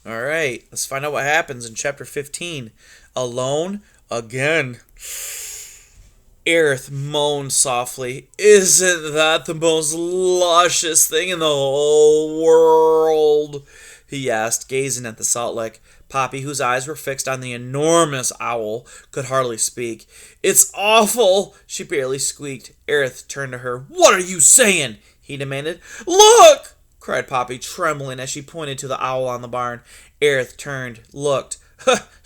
All right, let's find out what happens in chapter 15. Alone again. Aerith moaned softly. Isn't that the most luscious thing in the whole world? He asked, gazing at the salt lick. Poppy, whose eyes were fixed on the enormous owl, could hardly speak. It's awful, she barely squeaked. Aerith turned to her. What are you saying? He demanded. Look! Cried Poppy, trembling as she pointed to the owl on the barn. Aerith turned, looked.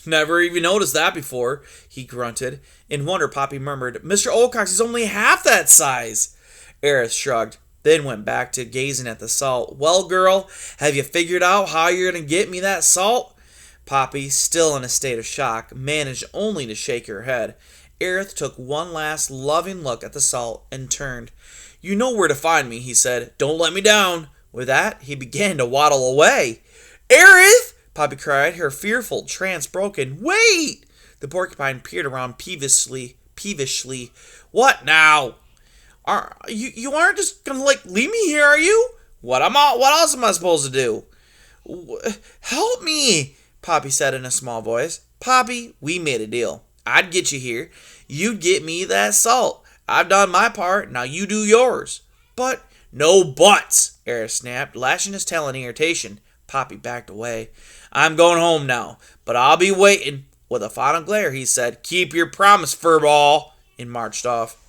Never even noticed that before, he grunted. In wonder, Poppy murmured, Mr. Olcox is only half that size. Aerith shrugged, then went back to gazing at the salt. Well, girl, have you figured out how you're going to get me that salt? Poppy, still in a state of shock, managed only to shake her head. Aerith took one last loving look at the salt and turned. You know where to find me, he said. Don't let me down. With that, he began to waddle away. Aerith! Poppy cried, her fearful trance broken. Wait! The porcupine peered around peevishly. What now? You aren't just gonna leave me here, are you? What else am I supposed to do? Help me, Poppy said in a small voice. Poppy, we made a deal. I'd get you here. You'd get me that salt. I've done my part, now you do yours. But no buts, Aerith snapped, lashing his tail in irritation. Poppy backed away. I'm going home now, but I'll be waiting. With a final glare, he said, Keep your promise, furball, and marched off.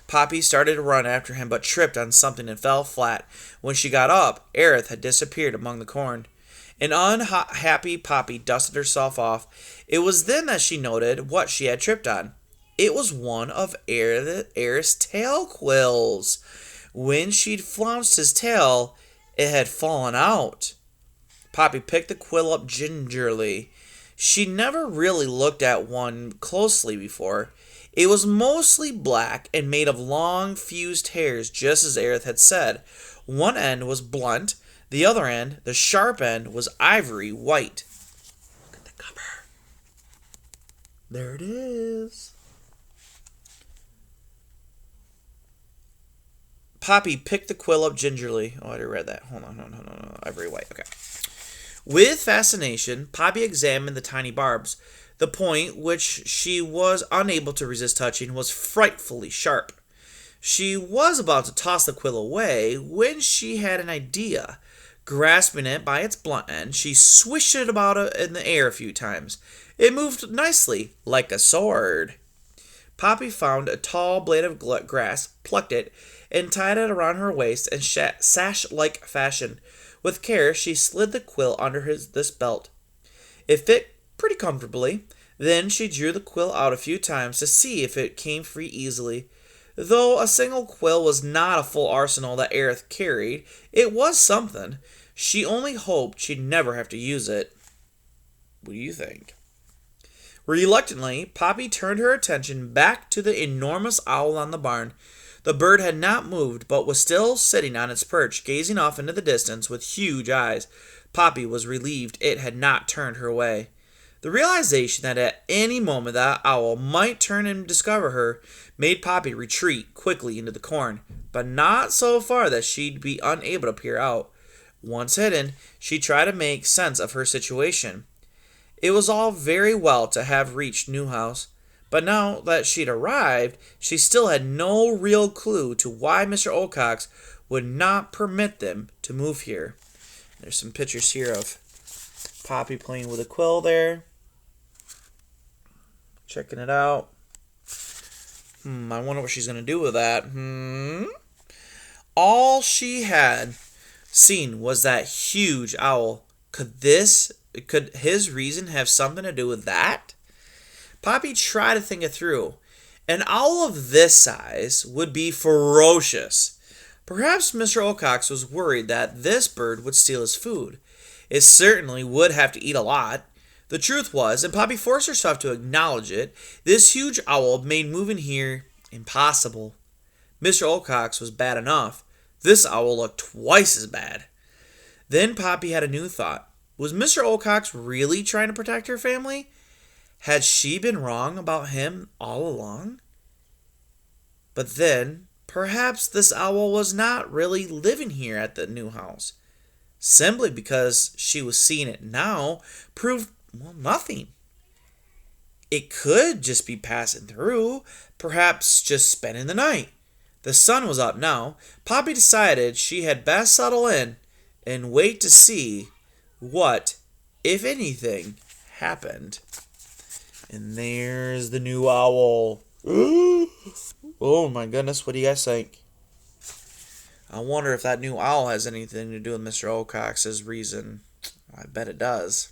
Poppy started to run after him, but tripped on something and fell flat. When she got up, Aerith had disappeared among the corn. An unhappy Poppy dusted herself off. It was then that she noted what she had tripped on. It was one of Aerith's tail quills. When she'd flounced his tail, it had fallen out. Poppy picked the quill up gingerly. She never really looked at one closely before. It was mostly black and made of long fused hairs, just as Aerith had said. One end was blunt, the other end, the sharp end, was ivory white. Look at the cover. There it is. Poppy picked the quill up gingerly. Oh, I already read that. Hold on. Ivory white. Okay. With fascination, Poppy examined the tiny barbs. The point, which she was unable to resist touching, was frightfully sharp. She was about to toss the quill away when she had an idea. Grasping it by its blunt end, she swished it about in the air a few times. It moved nicely, like a sword. Poppy found a tall blade of grass, plucked it, and tied it around her waist in sash-like fashion. With care, she slid the quill under this belt. It fit pretty comfortably. Then she drew the quill out a few times to see if it came free easily. Though a single quill was not a full arsenal that Aerith carried, it was something. She only hoped she'd never have to use it. What do you think? Reluctantly, Poppy turned her attention back to the enormous owl on the barn. The bird had not moved, but was still sitting on its perch, gazing off into the distance with huge eyes. Poppy was relieved it had not turned her way. The realization that at any moment that owl might turn and discover her made Poppy retreat quickly into the corn, but not so far that she'd be unable to peer out. Once hidden, she tried to make sense of her situation. It was all very well to have reached Newhouse, but now that she'd arrived, she still had no real clue to why Mr. Olcox would not permit them to move here. There's some pictures here of Poppy playing with a quill there. Checking it out. I wonder what she's going to do with that. All she had seen was that huge owl. Could his reason have something to do with that? Poppy tried to think it through. An owl of this size would be ferocious. Perhaps Mr. Olcox was worried that this bird would steal his food. It certainly would have to eat a lot. The truth was, and Poppy forced herself to acknowledge it, this huge owl made moving here impossible. Mr. Olcox was bad enough. This owl looked twice as bad. Then Poppy had a new thought. Was Mr. Olcox really trying to protect her family? Had she been wrong about him all along? But then, perhaps this owl was not really living here at the new house. simply because she was seeing it now, proved, well, nothing. It could just be passing through, perhaps just spending the night. The sun was up now. Poppy decided she had best settle in and wait to see what, if anything, happened. And there's the new owl. Oh my goodness, what do you guys think? I wonder if that new owl has anything to do with Mr. Ocox's reason. I bet it does.